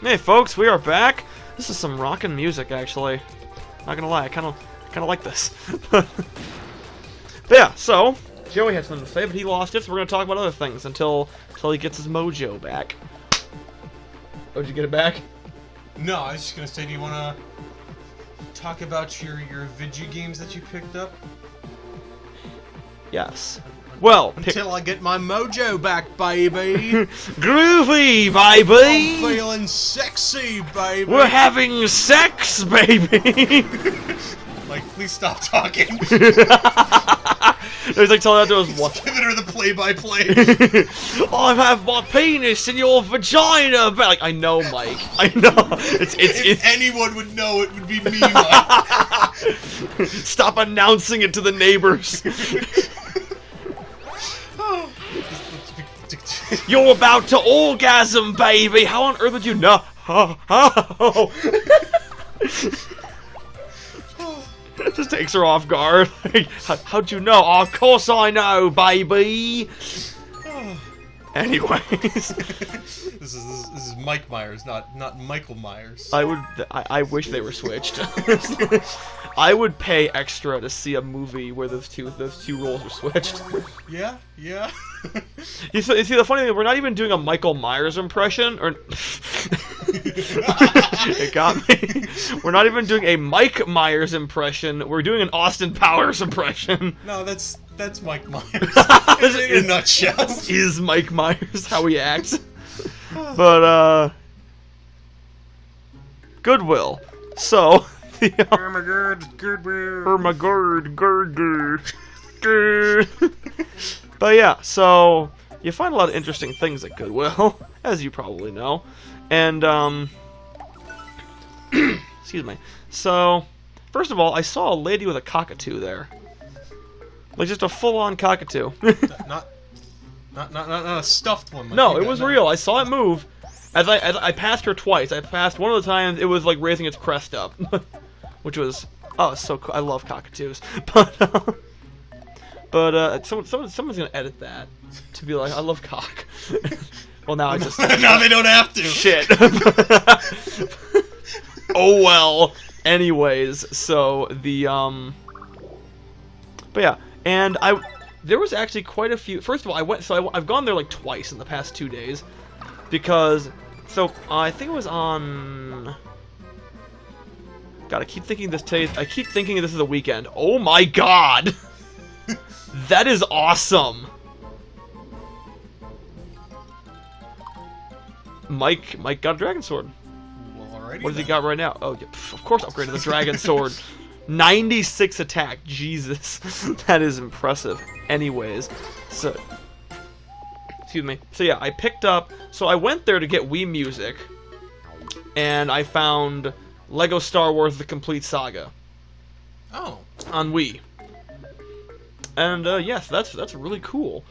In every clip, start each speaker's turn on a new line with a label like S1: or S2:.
S1: Hey folks, we are back. This is some rockin' music, actually. Not gonna lie, I kinda like this. But yeah, so Joey had something to say, but he lost it, so we're gonna talk about other things until he gets his mojo back. Oh, did you get it back?
S2: No, I was just gonna say, do you wanna talk about your video games that you picked up?
S1: Yes. Well,
S2: until I get my mojo back, baby.
S1: Groovy, baby.
S2: I'm feeling sexy, baby.
S1: We're having sex, baby.
S2: Like, please stop talking.
S1: There's like telling that to us what?
S2: Giving her the play-by-play.
S1: I have my penis in your vagina. But like, I know, Mike. I know. If
S2: anyone would know, it would be me, Mike.
S1: Stop announcing it to the neighbors. You're about to orgasm, baby! How on earth did you know? Just takes her off guard. How'd you know? Oh, of course I know, baby! Anyways.
S2: This is Mike Myers, not Michael Myers.
S1: I wish they were switched. I would pay extra to see a movie where those two roles are switched.
S2: Yeah.
S1: You see, the funny thing, we're not even doing a Michael Myers impression, or it got me. We're not even doing a Mike Myers impression. We're doing an Austin Powers impression.
S2: No, that's Mike Myers. In a nutshell.
S1: This is Mike Myers, how he acts. But Goodwill. So But yeah, so you find a lot of interesting things at Goodwill, as you probably know. And excuse me. So first of all, I saw a lady with a cockatoo there. Like just a full-on cockatoo.
S2: Not a stuffed one.
S1: No, it was real. I saw it move. As I passed her twice. I passed one of the times. It was like raising its crest up, which was so cool. I love cockatoos. But someone's gonna edit that to be like, I love cock. Well, now I just
S2: now they don't have to.
S1: Shit. Oh well. Anyways, so the but yeah, and there was actually quite a few. First of all, I've gone there like twice in the past 2 days, because I think it was on. God, I keep thinking this is a weekend. Oh my god, that is awesome. Mike got a dragon sword.
S2: Well, alrighty.
S1: What does he got right now? Oh, yeah, of course, upgraded the dragon sword. 96 attack. Jesus, that is impressive. Anyways, so excuse me. So yeah, I picked up. So I went there to get Wii Music, and I found Lego Star Wars: The Complete Saga.
S2: Oh.
S1: On Wii. And yes, that's really cool.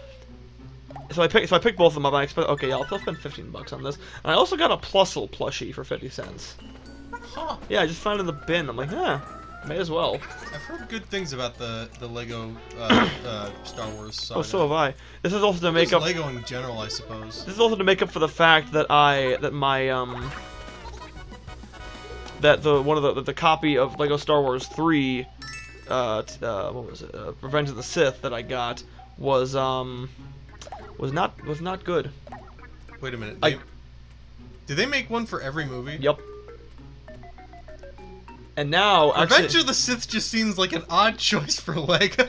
S1: So I picked both of them up. And I expect, okay, yeah, I'll spend $15 on this. And I also got a Plusle plushie for 50 cents.
S2: Huh.
S1: Yeah, I just found it in the bin. I'm like, may as well.
S2: I've heard good things about the Lego Star Wars saga.
S1: Oh, so have I. This is also to make up
S2: Lego in general, I suppose.
S1: This is also to make up for the fact that the copy of Lego Star Wars 3, what was it? Revenge of the Sith that I got was not good.
S2: Wait a minute. Did they make one for every movie?
S1: Yep. And now, actually,
S2: Revenge of the Sith just seems like an odd choice for Lego.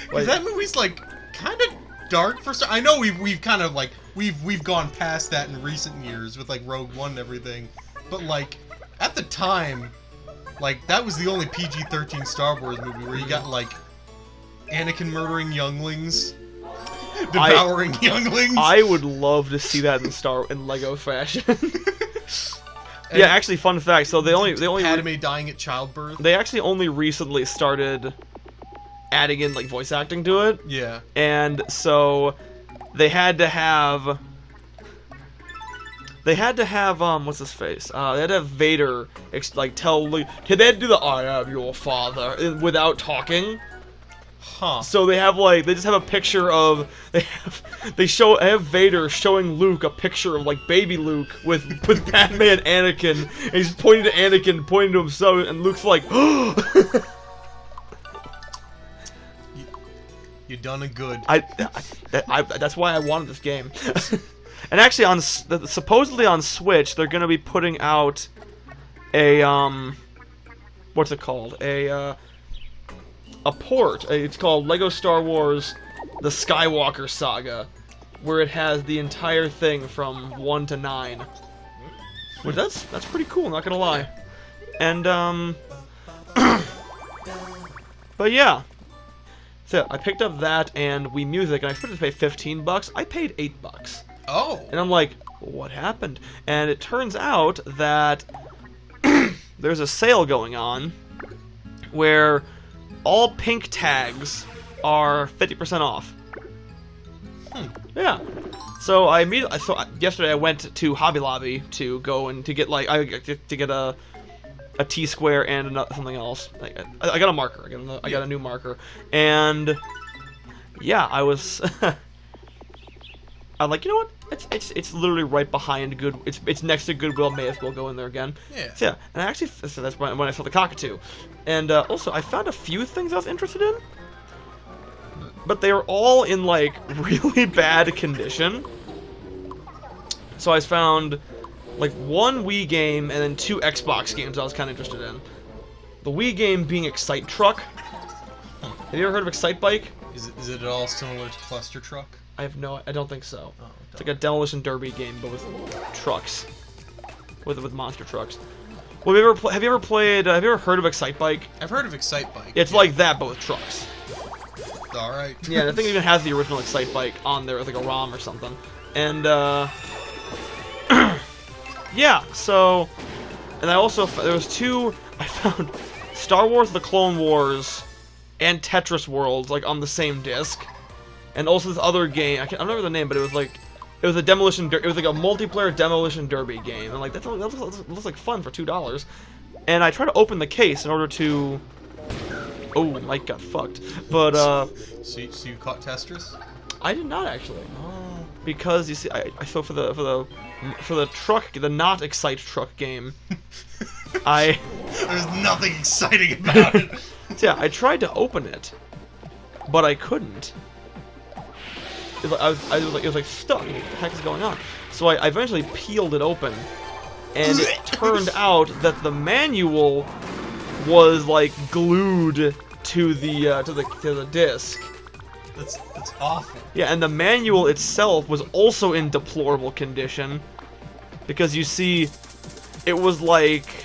S2: Because that movie's like kind of dark for some. I know we've kind of like we've gone past that in recent years with like Rogue One and everything, but like at the time, like that was the only PG-13 Star Wars movie where you got like Anakin murdering younglings, devouring younglings.
S1: I would love to see that in Lego fashion. Yeah, actually, fun fact. So they only
S2: Padme dying at childbirth.
S1: They actually only recently started adding in like voice acting to it.
S2: Yeah.
S1: And so they had to have what's his face? They had to have Vader they had to do the "I am your father" without talking.
S2: Huh.
S1: So they just have a picture of I have Vader showing Luke a picture of like baby Luke with Padme and Anakin, and he's pointing to Anakin, pointing to himself, and Luke's like,
S2: You done a good.
S1: That's why I wanted this game. And actually, supposedly on Switch, they're gonna be putting out a what's it called? A port. It's called Lego Star Wars: The Skywalker Saga, where it has the entire thing from 1 to 9. Which that's pretty cool. Not gonna lie. And but yeah. So I picked up that and Wii Music, and I expected to pay $15. I paid $8.
S2: Oh.
S1: And I'm like, what happened? And it turns out that there's a sale going on where all pink tags are 50% off. Yeah. So yesterday I went to Hobby Lobby to go and to get a T-square and something else. I got a marker. I got a new marker, and yeah, I was. I'm like, you know what? It's literally right behind Good. It's next to Goodwill. May as well go in there again.
S2: Yeah.
S1: So, yeah, and that's when I saw the cockatoo, and also I found a few things I was interested in, but they are all in like really bad condition. So I found like one Wii game and then 2 Xbox games I was kind of interested in. The Wii game being Excite Truck. Have you ever heard of Excite Bike?
S2: Is it at all similar to Cluster Truck?
S1: I don't think so.
S2: Oh,
S1: it's like a demolition derby game, but with trucks, with monster trucks. Well, have you ever heard of Excite Bike?
S2: I've heard of Excite Bike.
S1: It's like that, but with trucks.
S2: All right.
S1: Yeah, and I think it even has the original Excite Bike on there with like a ROM or something. And yeah, so, and there was 2, I found Star Wars The Clone Wars and Tetris World, like, on the same disc. And also this other game, I don't remember the name, but it was like a multiplayer demolition derby game. And like, that looks like fun for $2. And I tried to open the case in order to, oh, Mike got fucked. But,
S2: So you caught Tetris?
S1: I did not actually.
S2: Oh.
S1: Because you see, so for the truck, the not Excite Truck game,
S2: There's nothing exciting about it.
S1: So yeah, I tried to open it, but I couldn't. It was like stuck. What the heck is going on? So I eventually peeled it open, and it turned out that the manual was like glued to the disc.
S2: That's awful.
S1: Yeah, and the manual itself was also in deplorable condition, because you see, it was like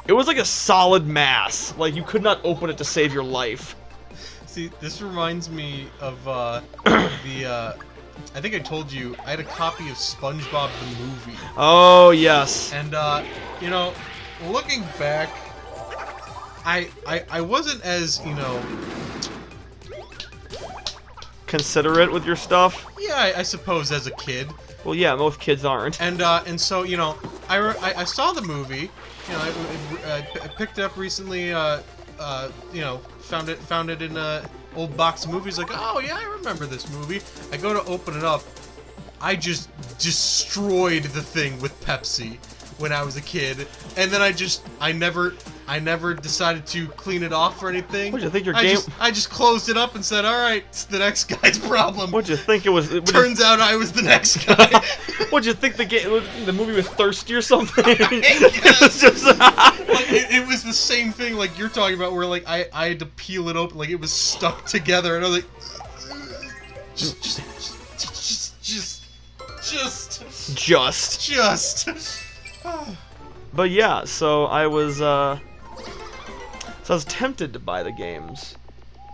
S1: a solid mass. Like, you could not open it to save your life.
S2: See, this reminds me of I think I told you I had a copy of SpongeBob the movie.
S1: Oh yes.
S2: And you know, looking back, I wasn't as, you know,
S1: considerate with your stuff.
S2: Yeah, I suppose as a kid.
S1: Well, yeah, most kids aren't.
S2: And so, you know, I saw the movie. You know, I picked it up recently. You know, found it in a old box of movies. Like, oh yeah, I remember this movie. I go to open it up. I just destroyed the thing with Pepsi when I was a kid, and then I never decided to clean it off or anything.
S1: What'd you think your game?
S2: I just closed it up and said, all right, it's the next guy's problem.
S1: What'd you think it was?
S2: Turns out I was the next guy.
S1: What'd you think the movie was thirsty or something?
S2: It
S1: was just
S2: like, it was the same thing like you're talking about, where like I had to peel it open, like it was stuck together, and I was like, just.
S1: But yeah, so I was tempted to buy the games,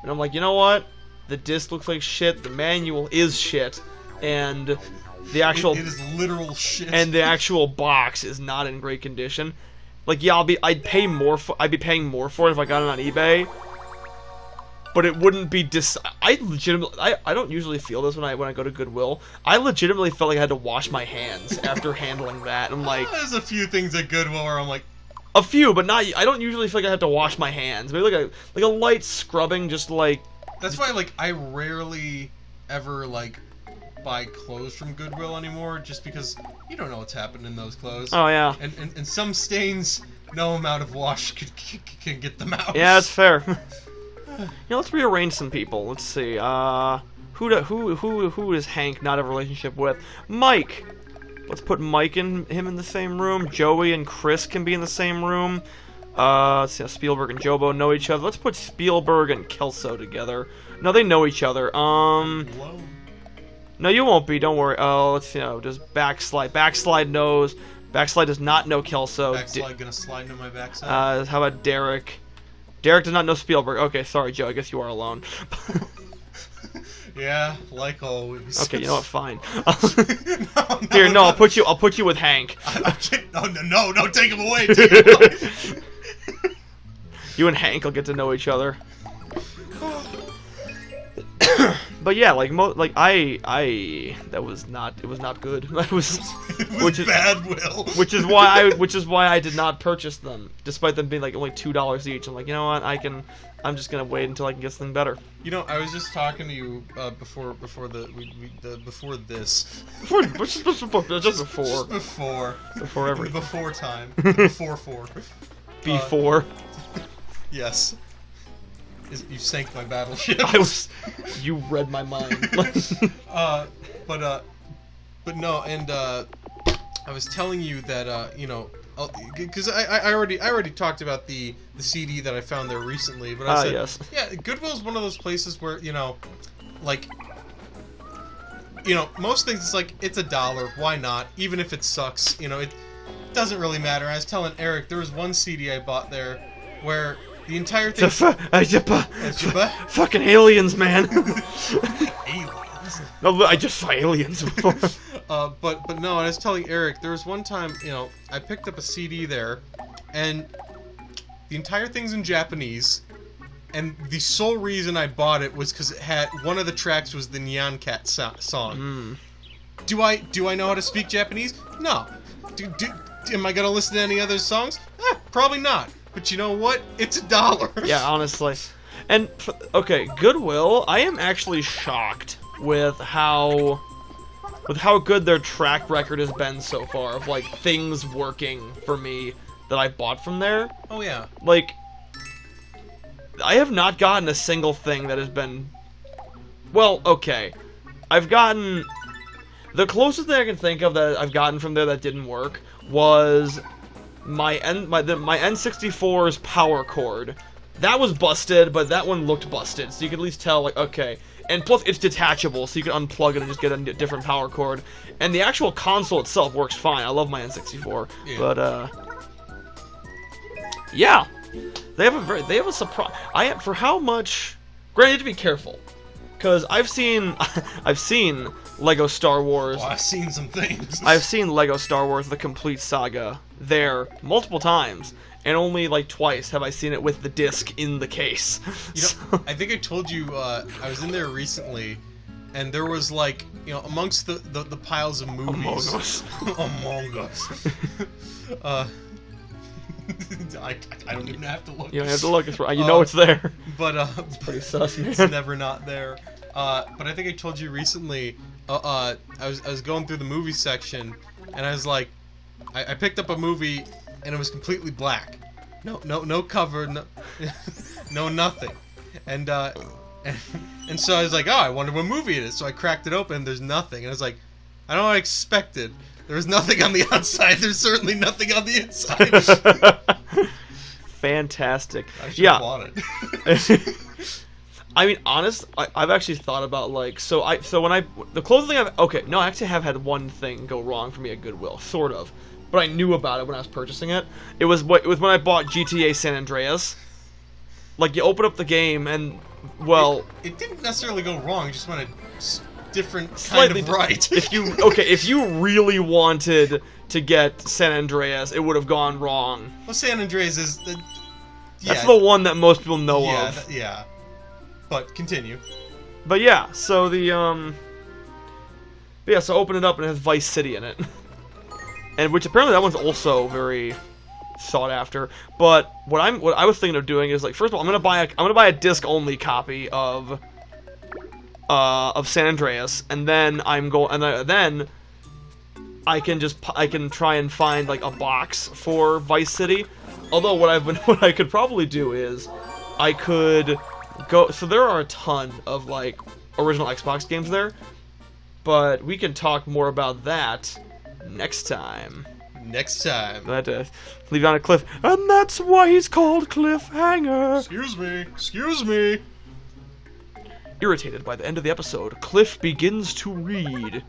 S1: and I'm like, you know what? The disc looks like shit. The manual is shit, and the actual
S2: it is literal shit.
S1: And the actual box is not in great condition. Like, yeah, I'd be paying more for it if I got it on eBay. But it wouldn't be I don't usually feel this when I go to Goodwill. I legitimately felt like I had to wash my hands after handling that. I'm like,
S2: there's a few things at Goodwill where I'm like,
S1: a few, but not. I don't usually feel like I have to wash my hands. Maybe like a light scrubbing, just like
S2: That's why, like, I rarely ever, like, buy clothes from Goodwill anymore, just because you don't know what's happened in those clothes.
S1: Oh, yeah.
S2: And some stains, no amount of wash can get them out.
S1: Yeah, that's fair. Let's rearrange some people. Let's see. Who does Hank not have a relationship with? Mike. Let's put Mike and him in the same room. Joey and Chris can be in the same room. Let's see, Spielberg and Jobo know each other. Let's put Spielberg and Kelso together. No, they know each other.
S2: Hello.
S1: No, you won't be. Don't worry. Oh, let's just Backslide. Backslide knows. Backslide does not know Kelso.
S2: Backslide gonna slide into my backside.
S1: How about Derek? Derek does not know Spielberg. Okay, sorry, Joe. I guess you are alone.
S2: Yeah, like always.
S1: Okay, you know what? Fine.
S2: No,
S1: Here, no, I'll put you with Hank.
S2: No, take him away. Take him away.
S1: You and Hank will get to know each other. But yeah, that was not good. That was
S2: bad will.
S1: Which is why I did not purchase them, despite them being like only $2 each. I'm like, you know what? I'm just gonna wait until I can get something better.
S2: You know, I was just talking to you before this.
S1: Before everything.
S2: Before time. Before 4.
S1: Before.
S2: Yes. You sank my battleship.
S1: You read my mind.
S2: But no, and I was telling you that because I already talked about the CD that I found there recently, but I said,
S1: yes.
S2: Yeah, Goodwill's one of those places where most things it's like it's $1, why not? Even if it sucks, it doesn't really matter. I was telling Eric there was one CD I bought there where the entire thing.
S1: Fucking aliens, man.
S2: Aliens.
S1: No, I just saw aliens before.
S2: But no, I was telling Eric there was one time I picked up a CD there, and the entire thing's in Japanese, and the sole reason I bought it was because it had one of the tracks was the Nyan Cat song. Do I know how to speak Japanese? No. Am I gonna listen to any other songs? Probably not. But you know what? It's $1.
S1: Yeah, honestly. And, okay, Goodwill, I am actually shocked with how good their track record has been so far of, like, things working for me that I bought from there.
S2: Oh, yeah.
S1: Like, I have not gotten a single thing that has been... Well, okay. I've gotten... The closest thing I can think of that I've gotten from there that didn't work was... My N64's power cord. That was busted, but that one looked busted, so you could at least tell, like, okay. And plus, it's detachable, so you can unplug it and just get a different power cord. And the actual console itself works fine. I love my N64,
S2: yeah.
S1: But yeah, they have a surprise. For how much? Granted, you have to be careful, because I've seen Lego Star Wars.
S2: Oh, I've seen some things.
S1: I've seen Lego Star Wars: The Complete Saga there multiple times, and only like twice have I seen it with the disc in the case.
S2: I think I told you I was in there recently, and there was like amongst the piles of movies. Among Us. I don't even have to look.
S1: You don't have to look. It's right. You know it's there.
S2: But
S1: it's pretty sus, man.
S2: It's never not there. But I think I told you recently. I was going through the movie section, and I was like, I picked up a movie, and it was completely black. No cover, no nothing. And so I was like, oh, I wonder what movie it is. So I cracked it open, and there's nothing. And I was like, I don't know what I expected. There was nothing on the outside. There's certainly nothing on the inside.
S1: Fantastic.
S2: I should have bought it.
S1: I mean, I've actually thought about like the closest thing I actually have had one thing go wrong for me at Goodwill, sort of, but I knew about it when I was purchasing it. It was when I bought GTA San Andreas. Like, you open up the game and
S2: it didn't necessarily go wrong. It just went a different kind of right.
S1: If you really wanted to get San Andreas, it would have gone wrong.
S2: Well, San Andreas is
S1: that's the one that most people know of.
S2: Yeah. But continue.
S1: But yeah, so so open it up and it has Vice City in it, and which apparently that one's also very sought after. But what I was thinking of doing is, like, first of all, I'm gonna buy a disc only copy of of San Andreas, and then then I can try and find like a box for Vice City. Although what I could probably do is I could go. So there are a ton of like original Xbox games there, but we can talk more about that next time.
S2: Next time.
S1: I had to leave on a cliff, and that's why he's called Cliffhanger.
S2: Excuse me. Excuse me.
S1: Irritated by the end of the episode, Cliff begins to read.